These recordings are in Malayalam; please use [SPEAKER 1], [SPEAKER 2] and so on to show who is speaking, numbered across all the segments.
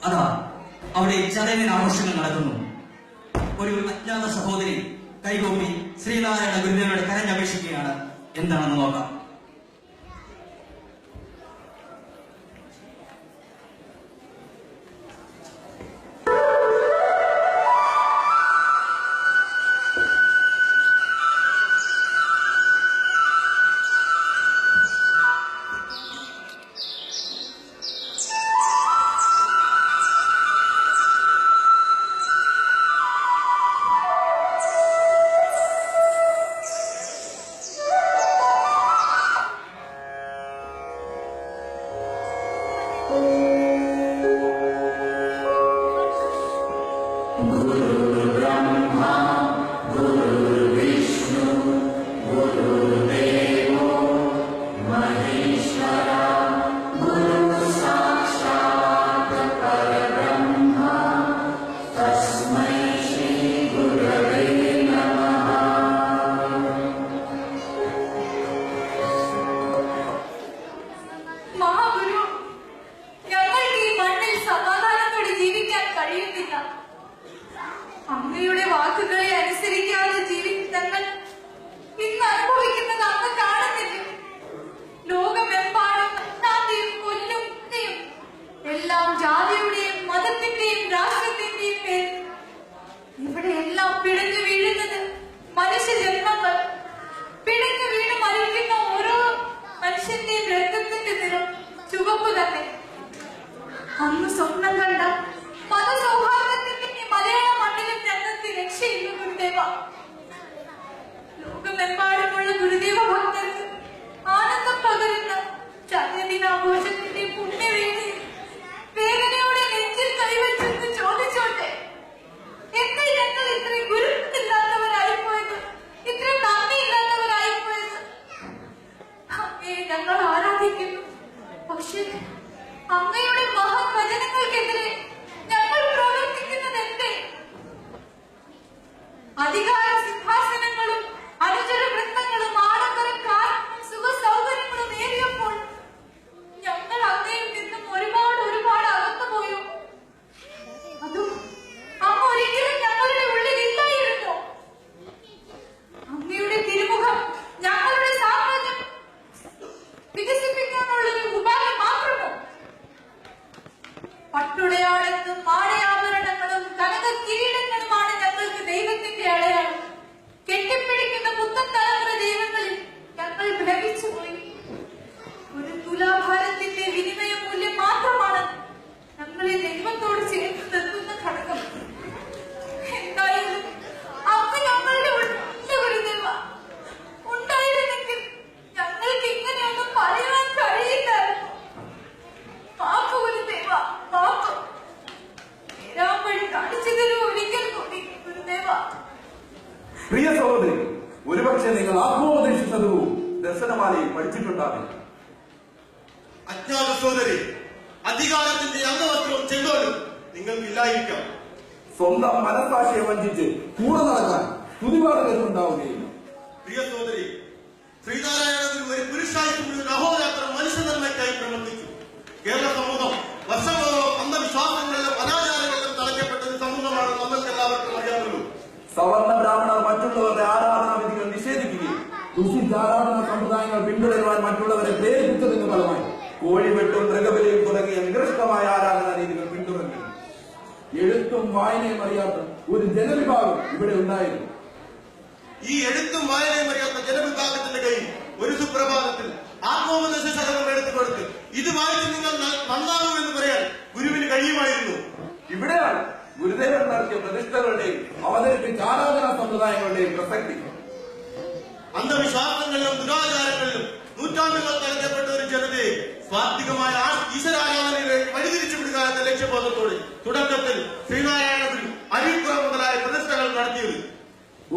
[SPEAKER 1] അതാ അവിടെ ചതവിന് ആഘോഷങ്ങൾ നടക്കുന്നു. ഒരു അജ്ഞാത സഹോദരി കൈകൂപ്പി ശ്രീനാരായണ ഗുരുദേവനോട് കരഞ്ഞപേക്ഷിക്കുകയാണ്. എന്താണെന്ന് നോക്കാം.
[SPEAKER 2] അങ്ങയുടെ വാക്കുകളെ അനുസരിക്കാതെ ജീവിതങ്ങൾ ഇന്ന് അനുഭവിക്കുന്നത് അങ്ങ് കാണുന്നില്ല. ലോകമെമ്പാടും അജ്ഞാതയും കൊല്ലുകയും എല്ലാം ജാതിയുടെയും മതത്തിന്റെയും രാഷ്ട്രത്തിന്റെയും പേര്. ഇവിടെ എല്ലാം പിടഞ്ഞു വീഴുന്നത് മനുഷ്യജന്മങ്ങൾ. പിടഞ്ഞു വീണ് മരിക്കുന്ന ഓരോ മനുഷ്യന്റെയും രക്തത്തിന്റെ നിറം ചുവപ്പ് തന്നെ. അന്ന് സ്വപ്നം കണ്ട മതസൗഹാർദ്ദത്തിന്റെ മലയാള മണ്ണിലും ഞങ്ങൾക്ക് രക്ഷയില്ല ഗുരുദേവ. ലോകമെമ്പാടുമുള്ള ഗുരുദേവ ഭക്തർക്ക് ആനന്ദം പകരുന്ന ചന്ദ്രദിനാഘോഷത്തിന്റെ പുണ്യവേദിയിൽ വേദനയോടെ നെഞ്ചിൽ കൈവച്ചെന്ന് ചോദിച്ചോട്ടെ, എന്താ ഞങ്ങൾ ഇത്രയും ഗുരുത്വമില്ലാത്തവരായിപ്പോയത്, ഇത്രയും നന്ദിയില്ലാത്തവരായിപ്പോയത്? അങ്ങയെ ഞങ്ങൾ ആരാധിക്കുന്നു. പക്ഷേ അങ്ങയുടെ മഹാവചനങ്ങൾക്കെതിരെ ഞങ്ങൾ പ്രവർത്തിക്കുന്നത് എന്തേ? അധികാര സിംഹാസനങ്ങളും അനുചര വൃത്തങ്ങളും ആഡംബരം കാരണവും സുഖ സൗകര്യങ്ങളും ഏറിയപ്പോൾ ഞങ്ങൾ അങ്ങയിൽ നിന്നും ഒരുപാട് അകന്നുപോയോ? അതും അങ്ങ് ഒരിക്കലും ഞങ്ങളുടെ ഉള്ളിൽ ഇല്ലായിരുന്നോ? അങ്ങയുടെ തിരുമുഖം ഞങ്ങളുടെ സാമ്രാജ്യം വികസിപ്പിക്കാനുള്ളൊരു ഉപാധി മാത്രമോ? പട്ടുടയാളത്തും മാടയാഭരണങ്ങളും കനക കിരീടങ്ങളുമാണ് ഞങ്ങൾക്ക് ദൈവത്തിന്റെ അടയാളം. കെട്ടിപ്പിടിക്കുന്ന പുത്തൻ തലമുറ ദൈവങ്ങളിൽ ഞങ്ങൾ ഭ്രമിച്ചുപോയി. ഒരു തുലാഭാരത്തിന്റെ വിനിമയ മൂല്യം മാത്രമാണ് ഞങ്ങളെ ദൈവത്തോട് ചേർത്ത് നിർത്തുന്ന ഘടകം. എന്തായാലും അങ്ങ് ഞങ്ങളുടെ ഗുരുദേവ ഉണ്ടായിരുന്നെങ്കിൽ ഞങ്ങൾക്ക് ഇങ്ങനെയൊന്നും പറയുവാൻ കഴിയില്ലായിരുന്നു. മാപ്പ് ഗുരുദേവ, മാപ്പ്. വഴി കാണിച്ചു തരൂ ഒരിക്കൽ കൂടി ഗുരുദേവ.
[SPEAKER 3] പ്രിയ സഹോദരി, ഒരുപക്ഷെ നിങ്ങൾ ആത്മോപദേശിച്ചതും ദർശനമാലയിൽ പഠിച്ചിട്ടുണ്ടാവില്ല.
[SPEAKER 4] അജ്ഞാത സഹോദരി, അധികാരത്തിന്റെ അംഗവസ്ത്രവും ചെങ്കോലും നിങ്ങൾക്കില്ലായിരിക്കാം.
[SPEAKER 3] സ്വന്തം മനസ്സാക്ഷിയെ വഞ്ചിച്ച് കൂടെ നടക്കാൻ തുതിപാടുകളുണ്ടാവുകയില്ല.
[SPEAKER 4] പ്രിയ സഹോദരി, ശ്രീനാരായണ ഒരു പുരുഷായുധ അഹോരാത്രം മനുഷ്യ നന്മയ്ക്കായി പ്രവർത്തിച്ചു. കേരള സമൂഹം വർഷങ്ങളോളം അന്ധവിശ്വാസങ്ങളിലും അനാചാരങ്ങളിലും തളയ്ക്കപ്പെട്ട സമൂഹമാണ് നമ്മൾക്ക് എല്ലാവർക്കും അറിയാമല്ലോ.
[SPEAKER 3] സവർണ ബ്രാഹ്മണർ മറ്റുള്ളവരുടെ ആരാധനാവിധികൾ നിഷേധിക്കുകയും ദുഷിച്ച ആരാധനാ സമ്പ്രദായങ്ങൾ പിന്തുടരുവാൻ മറ്റുള്ളവരെ പ്രേരിപ്പിച്ചതിന് ഫലമായി കോഴിവെട്ടും മൃഗബലിയും തുടങ്ങിയ നികൃഷ്ടമായ ആരാധനാ രീതികൾ പിന്തുടരുന്നു. എഴുത്തും വായനയും അറിയാത്ത ഒരു ജനവിഭാഗം ഇവിടെ ഉണ്ടായിരുന്നു.
[SPEAKER 4] ഈ എഴുത്തും വായനയും അറിയാത്ത ജനവിഭാഗത്തിന്റെ കയ്യിൽ ഒരു സുപ്രഭാതത്തിൽ ആത്മോപദേശ ശതകം എടുത്തു കൊടുത്ത് ഇത് വായിച്ച് നിങ്ങൾ നന്നാകുമെന്ന് പറയാൻ ഗുരുവിന് കഴിയുമായിരുന്നു.
[SPEAKER 3] ഇവിടെയാണ് ഗുരുദേവൻ നടത്തിയ പ്രതിഷ്ഠകളുടെയും അവതരിപ്പിച്ച ആരാധനാ സമ്പ്രദായങ്ങളുടെയും പ്രസക്തി.
[SPEAKER 4] അന്ധവിശ്വാസങ്ങളിലും ദുരാചാരങ്ങളിലും നൂറ്റാണ്ടുകൾ തലക്കപ്പെട്ട ഒരു ജനതയെ സ്വാത്വികമായ ഈശ്വരാരാധനയിലേക്ക് വഴിതിരിച്ചു വിടുക എന്ന ലക്ഷ്യബോധത്തോടെ തുടക്കത്തിൽ ശ്രീനാരായണ ഗുരു അരിപ്പുറ മുതലായ പ്രതിഷ്ഠകൾ നടത്തിയത്.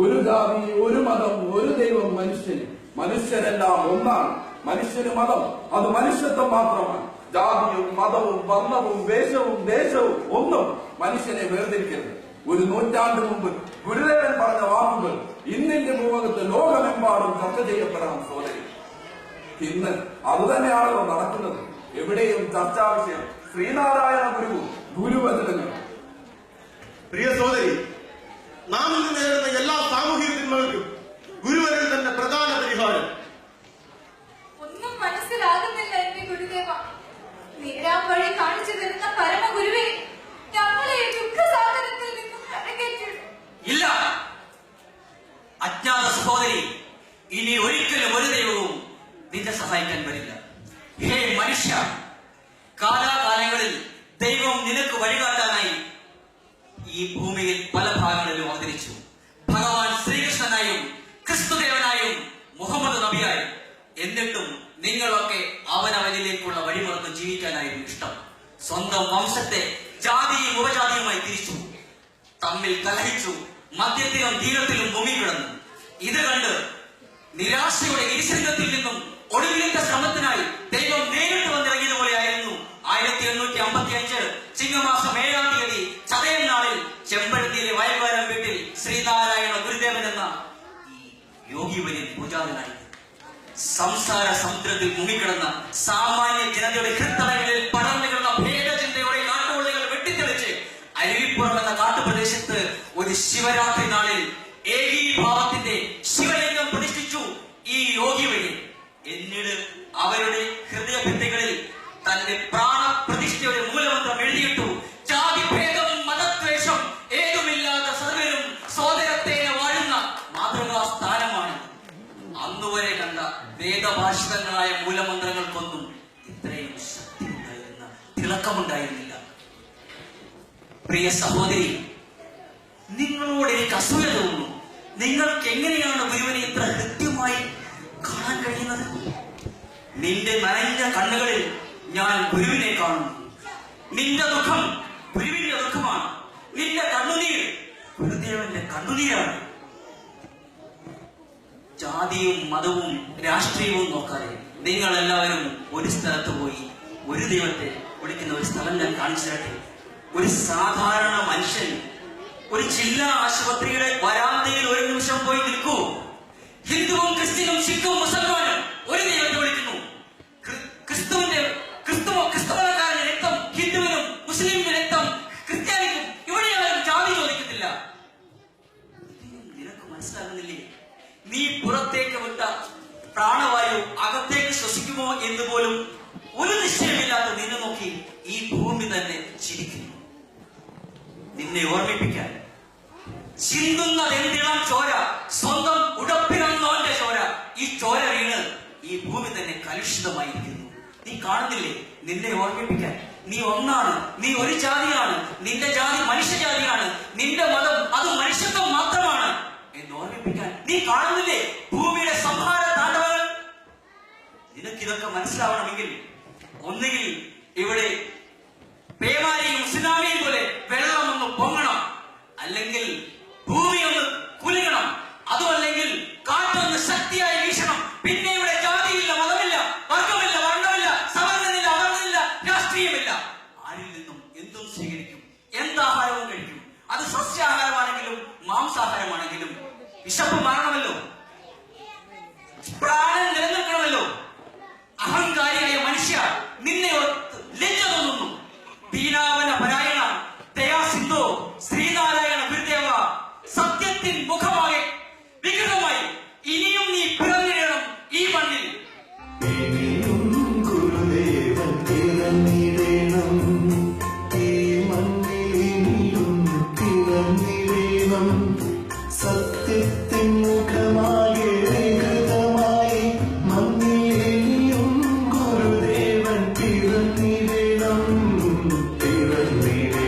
[SPEAKER 3] ഒരു ജാതി, ഒരു മതം, ഒരു ദൈവം, മനുഷ്യന്. മനുഷ്യരെല്ലാം ഒന്നാണ്. മനുഷ്യന് മതം അത് മനുഷ്യത്വം മാത്രമാണ്. ജാതിയും മതവും വർണ്ണവും വേഷവും ദേശവും ഒന്നും മനുഷ്യനെ വേർതിരിക്കരുത്. ഒരു നൂറ്റാണ്ട് മുമ്പ് ഗുരുദേവൻ പറഞ്ഞ വാക്കുകൾ ഇന്നിന്റെ ഭൂമുഖത്ത് ലോകമെമ്പാടും ചർച്ച ചെയ്യപ്പെടണം സോദരി. ഇന്ന് അതുതന്നെയാണല്ലോ നടക്കുന്നത്. എവിടെയും ചർച്ചാ വിഷയം ശ്രീനാരായണ ഗുരുവും ഗുരു
[SPEAKER 1] ദൈവം നിനക്ക് വഴികാട്ടാനായി ഈ ഭൂമിയിൽ പല ഭാഗങ്ങളിലും അവതരിച്ചു. ഭഗവാൻ ശ്രീകൃഷ്ണനായും ക്രിസ്തുദേവനായും മുഹമ്മദ് നബിയായും. എന്നിട്ടും നിങ്ങളൊക്കെ അവനവനിലേക്കുള്ള വഴിമറന്ന് ജീവിക്കാനായിരുന്നു ഇഷ്ടം. സ്വന്തം വംശത്തെ ജാതിയും ഉപജാതിയുമായി തിരിച്ചു, തമ്മിൽ കലഹിച്ചു, മദ്യത്തിലും ധീരത്തിലും മുങ്ങിക്കിടന്നു. ഇത് കണ്ട് നിരാശയുടെ ഇരുശൃംഗത്തിൽ നിന്നും ഒടുവിലത്തെ ശ്രമത്തിനായി ദൈവം നേരിട്ട് വന്നിറങ്ങിയതുപോലെയായിരുന്നു 1855 ചിങ്ങമാസം 7-ാം തീയതി ചതയം നാളിൽ ചെമ്പഴന്തിയിലെ വയൽവാരം വീട്ടിൽ ശ്രീനാരായണ ഗുരുദേവൻ എന്ന ഈ യോഗി വര്യൻ പൂജാതനായി. സംസാര സമുദ്രത്തിൽ മുങ്ങിക്കിടന്ന സാമാന്യ ജനതയുടെ ഹൃദയങ്ങളിൽ പടർന്നു കിടന്ന ഭേദചിന്തയുടെ കാട്ടുകൊള്ളികൾ വെട്ടിത്തെളിച്ച് അരുവിപ്പുറം എന്ന കാട്ടുപ്രദേശത്ത് ഒരു ശിവരാത്രി നാളിൽ ഏകീഭാവത്തിന്റെ ശിവലിംഗം പ്രതിഷ്ഠിച്ചു ഈ യോഗി വര്യൻ. എന്നിട്ട് അവരുടെ ഹൃദയഭിത്തികളിൽ തന്റെ പ്രാണപ്രതിഷ്ഠയുടെ മൂലമന്ത്രം എഴുതിയിട്ടു. ജാതിഭേദം മതദ്വേഷം ഏതുമില്ലാത്ത സർവരും സോദരത്തേനെ വാഴുന്ന മാതൃകാ സ്ഥാനമാണ്. അന്നുവരെ കണ്ട വേദഭാഷിതങ്ങളായ മൂലമന്ത്രങ്ങൾക്കൊന്നും ഇത്രയും ശക്തി ഉണ്ടായിരുന്ന തിളക്കമുണ്ടായിരുന്നില്ല. പ്രിയ സഹോദരി, നിങ്ങളോട് എനിക്ക് അസൂയ തോന്നുന്നു. നിങ്ങൾക്ക് എങ്ങനെയാണ് ഗുരുവിനെ ഇത്ര കൃത്യമായി കാണാൻ കഴിയുന്നത്? നിന്റെ നനഞ്ഞ കണ്ണുകളിൽ ഞാൻ ഗുരുവിനെ കാണുന്നു. നിന്റെ ദുഃഖം ഗുരുവിന്റെ ദുഃഖമാണ്. നിന്റെ കണ്ണുനീർ ഗുരുദേവന്റെ കണ്ണുനീരാണ്. ജാതിയും മതവും രാഷ്ട്രീയവും നോക്കാതെ നിങ്ങൾ എല്ലാവരും ഒരു സ്ഥലത്ത് പോയി ഒരു ദൈവത്തെ വിളിക്കുന്ന ഒരു സ്ഥലം ഞാൻ കാണിച്ചു തരട്ടെ. ഒരു സാധാരണ മനുഷ്യൻ ഒരു ജില്ലാ ആശുപത്രിയുടെ വരാന്തയിൽ ഒരു നിമിഷം പോയി നിൽക്കൂ. ഹിന്ദുവും ക്രിസ്ത്യനും സിഖും മുസൽമാനും ഒരു ദൈവത്തെ വിളിക്കുന്നു. ക്രിസ്തുമതക്കാരന്റെ രക്തം ഹിന്ദുവിനും മുസ്ലിമിന്റെ രക്തം ക്രിസ്ത്യാനിക്കും. ഇവിടെ ആരും ജാതി ചോദിക്കുന്നില്ല. നിനക്ക് മനസ്സിലാകുന്നില്ലേ? നീ പുറത്തേക്ക് വിട്ട പ്രാണവായു അകത്തേക്ക് ശ്വസിക്കുമോ എന്ന് പോലും ഒരു നിശ്ചയമില്ലാത്ത നിന്നെ നോക്കി ഈ ഭൂമി തന്നെ ചിരിക്കുന്നു. നിന്നെ ഓർമ്മിപ്പിക്കാൻ ചിന്തുന്നതെന്തിനാം ചോര, സ്വന്തം ഉടപ്പിനൊന്നോന്റെ ചോര. ഈ ചോര വീണ് ഈ ഭൂമി തന്നെ കലുഷിതമായിരിക്കുന്നു. നീ കാണുന്നില്ലേ? നിന്നെ ഓർമ്മിപ്പിക്കാൻ നീ ഒന്നാണ്, നീ ഒരു ജാതിയാണ്, നിന്റെ ജാതി മനുഷ്യജാതിയാണ്, നിന്റെ മതം അത് മനുഷ്യത്വം മാത്രമാണ് എന്ന് ഓർമ്മിപ്പിക്കാൻ നീ കാണുന്നില്ലേ ഭൂമിയുടെ സംഹാര താണ്ഡവങ്ങൾ? നിനക്കിതൊക്കെ മനസ്സിലാവണമെങ്കിൽ ഒന്നുകിൽ ഇവിടെ പേമാരിയും സുനാമിയും പോലെ വെള്ളം ഒന്ന് പൊങ്ങണം, അല്ലെങ്കിൽ ഭൂമി ഒന്ന് കുലുങ്ങണം, അതുമല്ലെങ്കിൽ കാറ്റൊന്ന് ശക്തിയായി വീശണം. പിന്നെ ഇവിടെ ജാതിയില്ല, മതമില്ല, വർഗമില്ല, വർണ്ണമില്ല, സവർണ്ണനില്ല, അവർണ്ണനില്ല, രാഷ്ട്രീയമില്ല. ആരിൽ നിന്നും എന്തും സ്വീകരിക്കും, എന്താഹാരവും കഴിക്കും. അത് സസ്യാഹാരമാണെങ്കിലും മാംസാഹാരമാണെങ്കിലും വിശപ്പ് മാറണമല്ലോ, പ്രാണൻ നിലനിൽക്കണമല്ലോ. അഹങ്കാരിയായ മനുഷ്യ, നിന്നെ ലജ്ജ തോന്നുന്നു. ദീനാവന പരായണ ദയാ സിന്ധു ശ്രീനാരായണ ഗുരുദേവ, സത്യത്തിൻ മുഖമായി വികൃതമായി ഇനിയും നീ പിറന്നിടണം ഈ മണ്ണിൽ.
[SPEAKER 5] ഗുരുദേവൻ പിറന്നിടണം ഈ മണ്ണിൽ, ഇനിയും പിറന്നിടണം. സത്യത്തിൻ മുഖമായി വികൃതമായി മണ്ണിൽ, ഇനിയും ഗുരുദേവൻ പിറന്നിടണം, പിറന്നിടണം.